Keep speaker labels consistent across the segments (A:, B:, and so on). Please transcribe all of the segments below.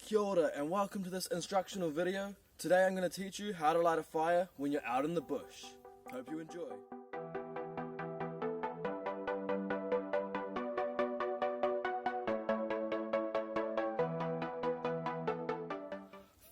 A: Kia ora and welcome to this instructional video. Today I'm going to teach you how to light a fire when you're out in the bush. Hope you enjoy.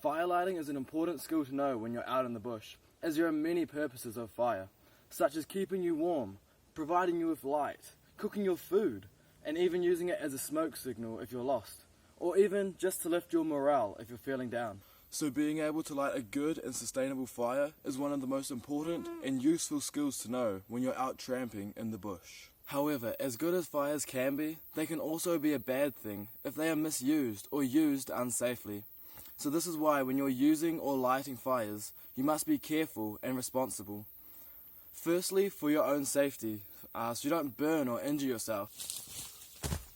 A: Fire lighting is an important skill to know when you're out in the bush, as there are many purposes of fire, such as keeping you warm, providing you with light, cooking your food, and even using it as a smoke signal if you're lost, or even just to lift your morale if you're feeling down. So being able to light a good and sustainable fire is one of the most important and useful skills to know when you're out tramping in the bush. However, as good as fires can be, they can also be a bad thing if they are misused or used unsafely. So this is why when you're using or lighting fires, you must be careful and responsible. Firstly, for your own safety, so you don't burn or injure yourself.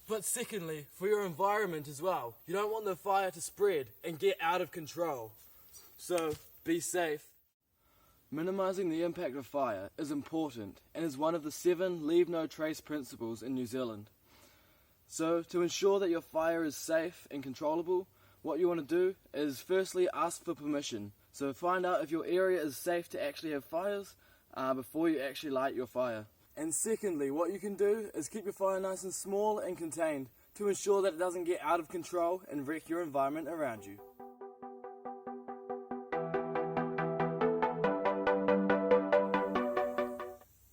A: But secondly, for your environment as well. You don't want the fire to spread and get out of control. So, be safe. Minimizing the impact of fire is important and is one of the 7 leave no trace principles in New Zealand. So, to ensure that your fire is safe and controllable, what you want to do is firstly ask for permission. So find out if your area is safe to actually have fires before you actually light your fire. And secondly, what you can do is keep your fire nice and small and contained to ensure that it doesn't get out of control and wreck your environment around you.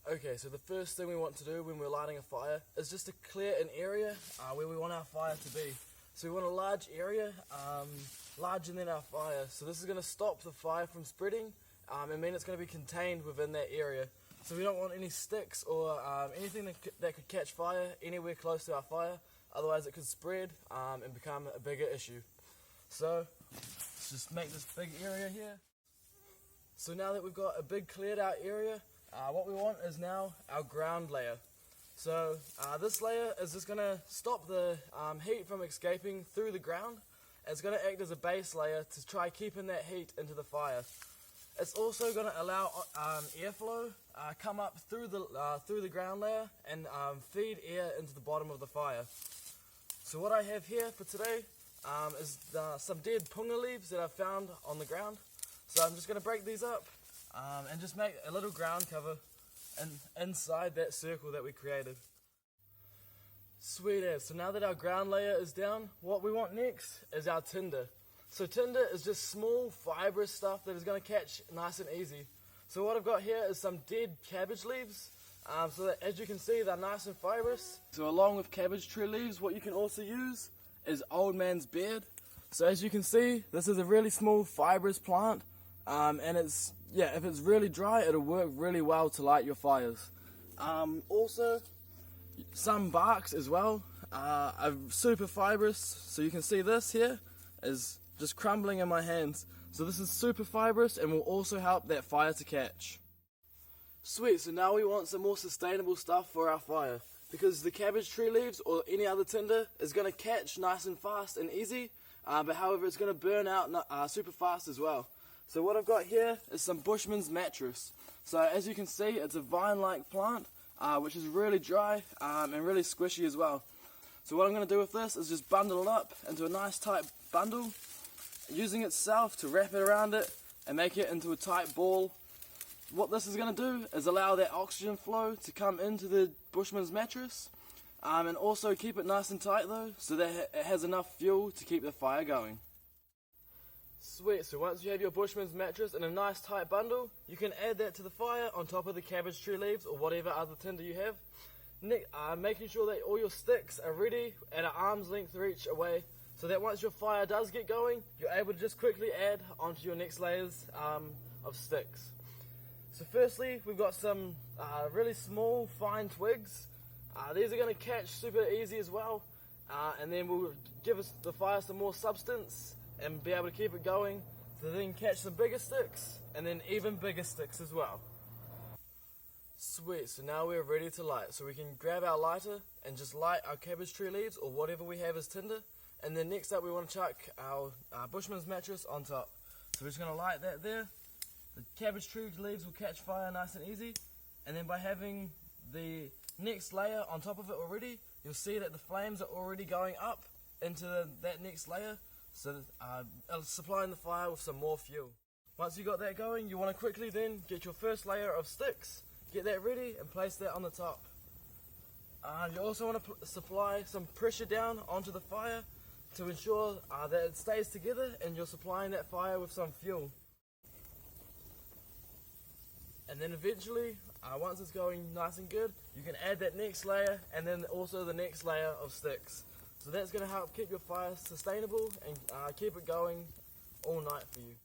A: Okay, so the first thing we want to do when we're lighting a fire is just to clear an area where we want our fire to be. So we want a large area, larger than our fire. So this is going to stop the fire from spreading and mean it's going to be contained within that area. So we don't want any sticks or anything that could catch fire anywhere close to our fire, otherwise it could spread and become a bigger issue. So let's just make this big area here. So now that we've got a big cleared out area, what we want is now our ground layer. So this layer is just going to stop the heat from escaping through the ground. It's going to act as a base layer to try keeping that heat into the fire. It's also going to allow airflow come up through the ground layer and feed air into the bottom of the fire. So what I have here for today is some dead punga leaves that I've found on the ground. So I'm just going to break these up and just make a little ground cover inside that circle that we created. Sweet as. So now that our ground layer is down, what we want next is our tinder. So tinder is just small fibrous stuff that is going to catch nice and easy. So what I've got here is some dead cabbage leaves, so that as you can see they're nice and fibrous. So along with cabbage tree leaves, what you can also use is old man's beard. So as you can see, this is a really small fibrous plant, and if it's really dry, it'll work really well to light your fires. Also, some barks as well are super fibrous. So you can see this here is just crumbling in my hands. So this is super fibrous and will also help that fire to catch. Sweet, so now we want some more sustainable stuff for our fire, because the cabbage tree leaves or any other tinder is going to catch nice and fast and easy, but however it's going to burn out super fast as well. So what I've got here is some Bushman's mattress. So as you can see, it's a vine-like plant which is really dry and really squishy as well. So what I'm going to do with this is just bundle it up into a nice tight bundle, using itself to wrap it around it and make it into a tight ball. What this is going to do is allow that oxygen flow to come into the Bushman's mattress and also keep it nice and tight though, so that it has enough fuel to keep the fire going. Sweet, so once you have your Bushman's mattress in a nice tight bundle, you can add that to the fire on top of the cabbage tree leaves or whatever other tinder you have. Making sure that all your sticks are ready at an arm's length reach away, so that once your fire does get going, you're able to just quickly add onto your next layers of sticks. So firstly, we've got some really small fine twigs. These are going to catch super easy as well, and then will give the fire some more substance and be able to keep it going, so then catch some bigger sticks and then even bigger sticks as well. Sweet, so now we're ready to light. So we can grab our lighter and just light our cabbage tree leaves or whatever we have as tinder. And then next up we want to chuck our Bushman's mattress on top. So we're just going to light that there. The cabbage tree leaves will catch fire nice and easy. And then by having the next layer on top of it already, you'll see that the flames are already going up into that next layer. So supplying the fire with some more fuel. Once you got that going, you want to quickly then get your first layer of sticks. Get that ready and place that on the top. You also want to supply some pressure down onto the fire to ensure that it stays together and you're supplying that fire with some fuel. And then eventually, once it's going nice and good, you can add that next layer and then also the next layer of sticks. So that's going to help keep your fire sustainable and keep it going all night for you.